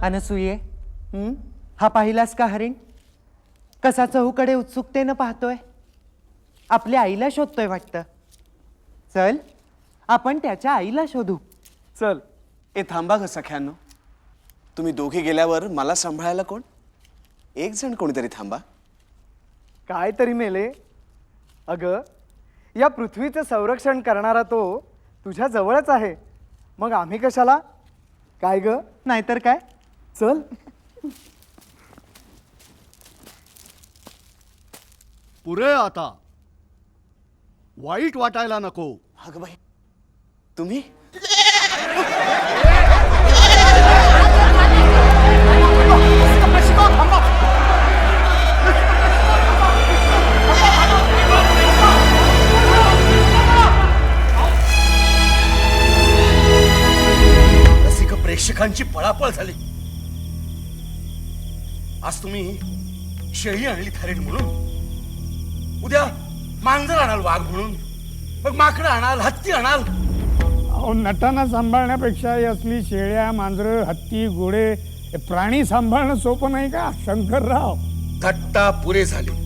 अनसुये, हा पाहिलास का हरिण कसा चहूकडे उत्सुकतेनं पाहतोय? आपल्या आईला शोधतोय वाटतं. चल आपण त्याच्या आईला शोधू. चल. ए थांबा ग सख्यांनो, तुम्ही दोघे गेल्यावर मला सांभाळायला कोण? एक जण कोणीतरी थांबा. काय तरी मेले. अगं, या पृथ्वीचं संरक्षण करणारा तो तुझ्या जवळच आहे, मग आम्ही कशाला? काय ग? नाहीतर काय. चल. पुरे आता, वाईट वाटायला नको. अगं बाई, तुम्ही? रसिक प्रेक्षकांची पळापळ झाली. आज तुम्ही शेळी आणली हरिण म्हणून, उद्या मांजर आणाल वाघ म्हणून, मग माकडं आणाल, हत्ती आणाल. अहो, नटांना सांभाळण्यापेक्षा ही असली शेळ्या, मांजरं, हत्ती, घोडे हे प्राणी सांभाळणं सोपं नाही का शंकरराव? थट्टा पुरे झाली.